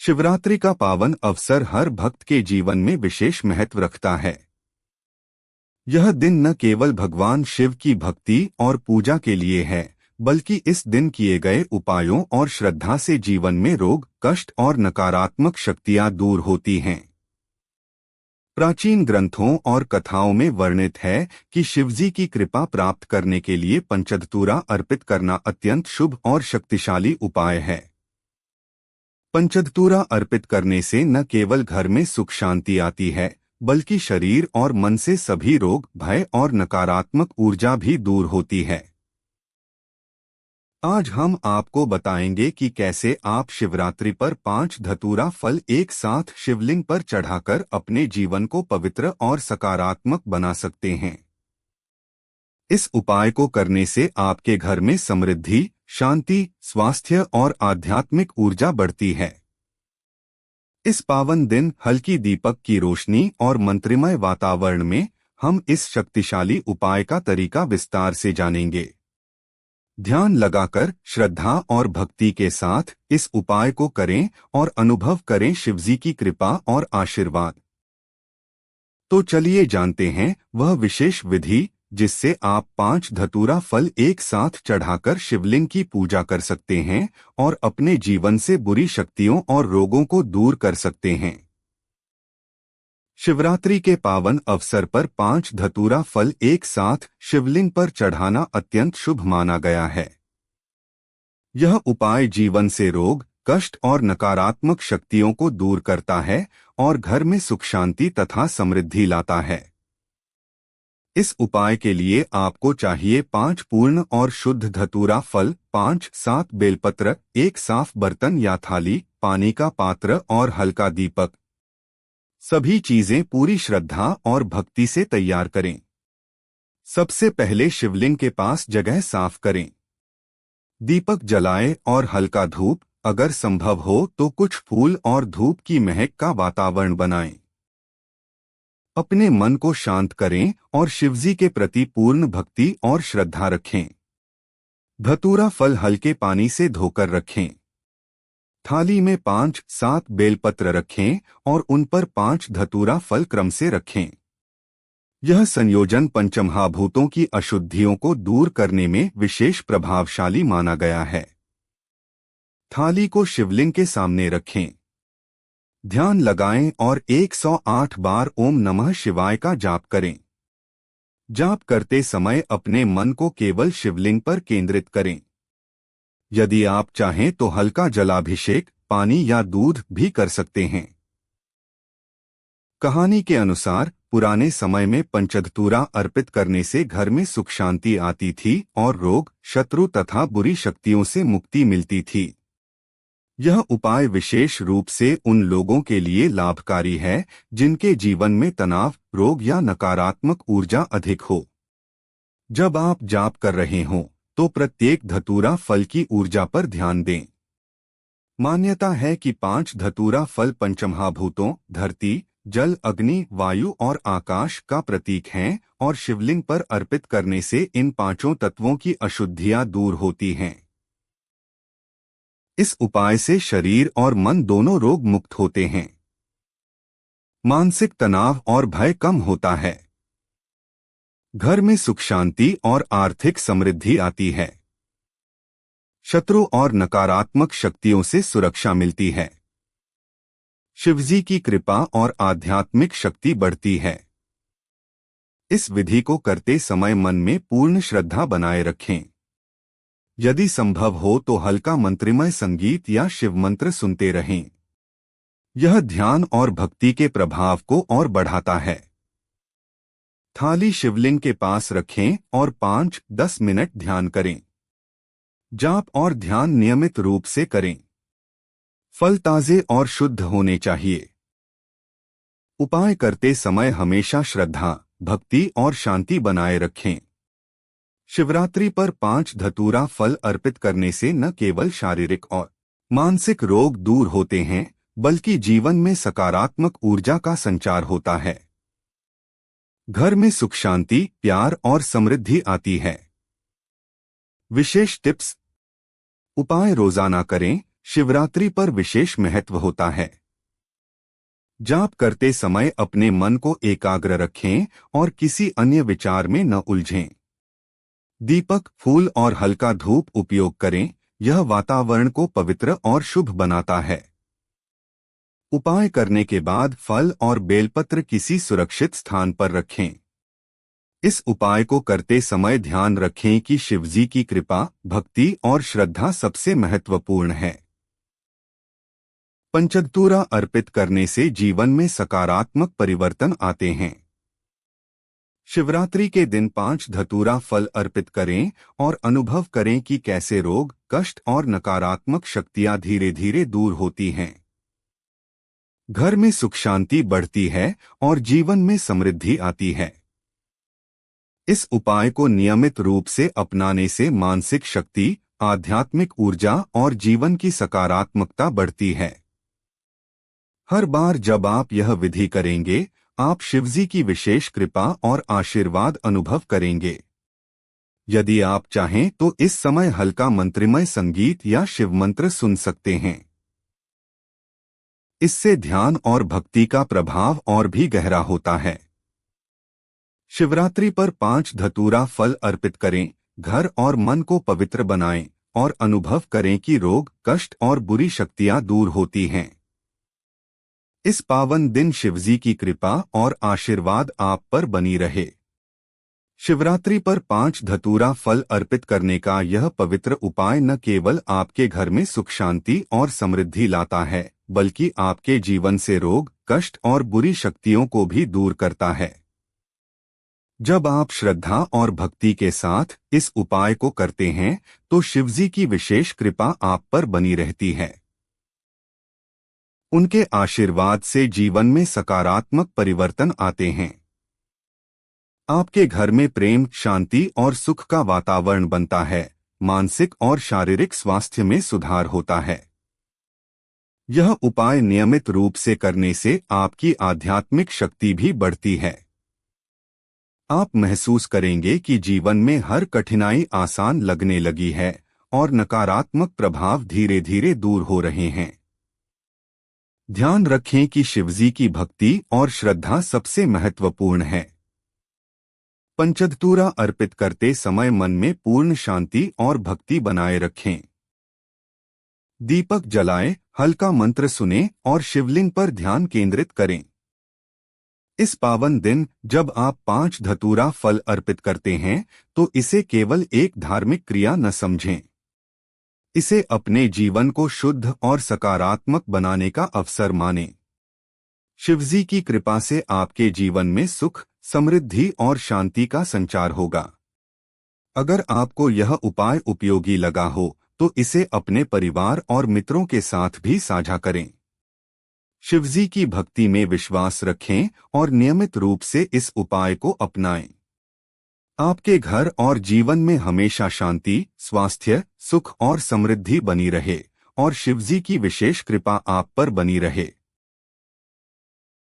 शिवरात्रि का पावन अवसर हर भक्त के जीवन में विशेष महत्व रखता है। यह दिन न केवल भगवान शिव की भक्ति और पूजा के लिए है, बल्कि इस दिन किए गए उपायों और श्रद्धा से जीवन में रोग, कष्ट और नकारात्मक शक्तियां दूर होती हैं। प्राचीन ग्रंथों और कथाओं में वर्णित है कि शिवजी की कृपा प्राप्त करने के लिए पंचधतूरा अर्पित करना अत्यंत शुभ और शक्तिशाली उपाय है। पंचधतूरा अर्पित करने से न केवल घर में सुख शांति आती है, बल्कि शरीर और मन से सभी रोग, भय और नकारात्मक ऊर्जा भी दूर होती है। आज हम आपको बताएंगे कि कैसे आप शिवरात्रि पर 5 धतूरा फल एक साथ शिवलिंग पर चढ़ाकर अपने जीवन को पवित्र और सकारात्मक बना सकते हैं। इस उपाय को करने से आपके घर में समृद्धि, शांति, स्वास्थ्य और आध्यात्मिक ऊर्जा बढ़ती है। इस पावन दिन हल्की दीपक की रोशनी और मंत्रमय वातावरण में हम इस शक्तिशाली उपाय का तरीका विस्तार से जानेंगे। ध्यान लगाकर श्रद्धा और भक्ति के साथ इस उपाय को करें और अनुभव करें शिवजी की कृपा और आशीर्वाद। तो चलिए जानते हैं वह विशेष विधि जिससे आप 5 धतूरा फल एक साथ चढ़ाकर शिवलिंग की पूजा कर सकते हैं और अपने जीवन से बुरी शक्तियों और रोगों को दूर कर सकते हैं। शिवरात्रि के पावन अवसर पर 5 धतूरा फल एक साथ शिवलिंग पर चढ़ाना अत्यंत शुभ माना गया है। यह उपाय जीवन से रोग, कष्ट और नकारात्मक शक्तियों को दूर करता है और घर में सुख शांति तथा समृद्धि लाता है। इस उपाय के लिए आपको चाहिए 5 पूर्ण और शुद्ध धतूरा फल, 5-7 बेलपत्र, एक साफ बर्तन या थाली, पानी का पात्र और हल्का दीपक। सभी चीजें पूरी श्रद्धा और भक्ति से तैयार करें। सबसे पहले शिवलिंग के पास जगह साफ करें। दीपक जलाएं और हल्का धूप, अगर संभव हो तो कुछ फूल और धूप की महक का वातावरण बनाएं। अपने मन को शांत करें और शिवजी के प्रति पूर्ण भक्ति और श्रद्धा रखें। धतूरा फल हल्के पानी से धोकर रखें। थाली में 5-7 बेलपत्र रखें और उन पर 5 धतूरा फल क्रम से रखें। यह संयोजन पंचमहाभूतों की अशुद्धियों को दूर करने में विशेष प्रभावशाली माना गया है। थाली को शिवलिंग के सामने रखें। ध्यान लगाएं और 108 बार ओम नमः शिवाय का जाप करें। जाप करते समय अपने मन को केवल शिवलिंग पर केंद्रित करें। यदि आप चाहें तो हल्का जलाभिषेक, पानी या दूध भी कर सकते हैं। कहानी के अनुसार पुराने समय में पंचधतूरा अर्पित करने से घर में सुख शांति आती थी और रोग, शत्रु तथा बुरी शक्तियों से मुक्ति मिलती थी। यह उपाय विशेष रूप से उन लोगों के लिए लाभकारी है जिनके जीवन में तनाव, रोग या नकारात्मक ऊर्जा अधिक हो। जब आप जाप कर रहे हों तो प्रत्येक धतूरा फल की ऊर्जा पर ध्यान दें। मान्यता है कि 5 धतूरा फल पंचमहाभूतों धरती, जल, अग्नि, वायु और आकाश का प्रतीक हैं और शिवलिंग पर अर्पित करने से इन 5 तत्वों की अशुद्धियां दूर होती हैं। इस उपाय से शरीर और मन दोनों रोग मुक्त होते हैं। मानसिक तनाव और भय कम होता है। घर में सुख शांति और आर्थिक समृद्धि आती है। शत्रु और नकारात्मक शक्तियों से सुरक्षा मिलती है। शिवजी की कृपा और आध्यात्मिक शक्ति बढ़ती है। इस विधि को करते समय मन में पूर्ण श्रद्धा बनाए रखें। यदि संभव हो तो हल्का मंत्रमय संगीत या शिव मंत्र सुनते रहें। यह ध्यान और भक्ति के प्रभाव को और बढ़ाता है। थाली शिवलिंग के पास रखें और 5-10 मिनट ध्यान करें। जाप और ध्यान नियमित रूप से करें। फल ताजे और शुद्ध होने चाहिए। उपाय करते समय हमेशा श्रद्धा, भक्ति और शांति बनाए रखें। शिवरात्रि पर 5 धतूरा फल अर्पित करने से न केवल शारीरिक और मानसिक रोग दूर होते हैं, बल्कि जीवन में सकारात्मक ऊर्जा का संचार होता है। घर में सुख शांति, प्यार और समृद्धि आती है। विशेष टिप्स: उपाय रोजाना करें, शिवरात्रि पर विशेष महत्व होता है। जाप करते समय अपने मन को एकाग्र रखें और किसी अन्य विचार में न उलझें। दीपक, फूल और हल्का धूप उपयोग करें, यह वातावरण को पवित्र और शुभ बनाता है। उपाय करने के बाद फल और बेलपत्र किसी सुरक्षित स्थान पर रखें। इस उपाय को करते समय ध्यान रखें कि शिवजी की कृपा, भक्ति और श्रद्धा सबसे महत्वपूर्ण है। पंचधतूरा अर्पित करने से जीवन में सकारात्मक परिवर्तन आते हैं। शिवरात्रि के दिन 5 धतूरा फल अर्पित करें और अनुभव करें कि कैसे रोग, कष्ट और नकारात्मक शक्तियां धीरे धीरे दूर होती हैं। घर में सुख शांति बढ़ती है और जीवन में समृद्धि आती है। इस उपाय को नियमित रूप से अपनाने से मानसिक शक्ति, आध्यात्मिक ऊर्जा और जीवन की सकारात्मकता बढ़ती है। हर बार जब आप यह विधि करेंगे, आप शिवजी की विशेष कृपा और आशीर्वाद अनुभव करेंगे। यदि आप चाहें तो इस समय हल्का मंत्रमय संगीत या शिव मंत्र सुन सकते हैं। इससे ध्यान और भक्ति का प्रभाव और भी गहरा होता है। शिवरात्रि पर 5 धतूरा फल अर्पित करें, घर और मन को पवित्र बनाएं और अनुभव करें कि रोग, कष्ट और बुरी शक्तियां दूर होती हैं। इस पावन दिन शिवजी की कृपा और आशीर्वाद आप पर बनी रहे। शिवरात्रि पर 5 धतूरा फल अर्पित करने का यह पवित्र उपाय न केवल आपके घर में सुख शांति और समृद्धि लाता है, बल्कि आपके जीवन से रोग, कष्ट और बुरी शक्तियों को भी दूर करता है। जब आप श्रद्धा और भक्ति के साथ इस उपाय को करते हैं, तो शिवजी की विशेष कृपा आप पर बनी रहती है। उनके आशीर्वाद से जीवन में सकारात्मक परिवर्तन आते हैं। आपके घर में प्रेम, शांति और सुख का वातावरण बनता है। मानसिक और शारीरिक स्वास्थ्य में सुधार होता है। यह उपाय नियमित रूप से करने से आपकी आध्यात्मिक शक्ति भी बढ़ती है। आप महसूस करेंगे कि जीवन में हर कठिनाई आसान लगने लगी है और नकारात्मक प्रभाव धीरे धीरे दूर हो रहे हैं। ध्यान रखें कि शिवजी की भक्ति और श्रद्धा सबसे महत्वपूर्ण है। पंचधतूरा अर्पित करते समय मन में पूर्ण शांति और भक्ति बनाए रखें। दीपक जलाएं, हल्का मंत्र सुनें और शिवलिंग पर ध्यान केंद्रित करें। इस पावन दिन जब आप 5 धतूरा फल अर्पित करते हैं, तो इसे केवल एक धार्मिक क्रिया न समझें। इसे अपने जीवन को शुद्ध और सकारात्मक बनाने का अवसर मानें। शिवजी की कृपा से आपके जीवन में सुख, समृद्धि और शांति का संचार होगा। अगर आपको यह उपाय उपयोगी लगा हो, तो इसे अपने परिवार और मित्रों के साथ भी साझा करें। शिवजी की भक्ति में विश्वास रखें और नियमित रूप से इस उपाय को अपनाएं। आपके घर और जीवन में हमेशा शांति, स्वास्थ्य, सुख और समृद्धि बनी रहे और शिवजी की विशेष कृपा आप पर बनी रहे।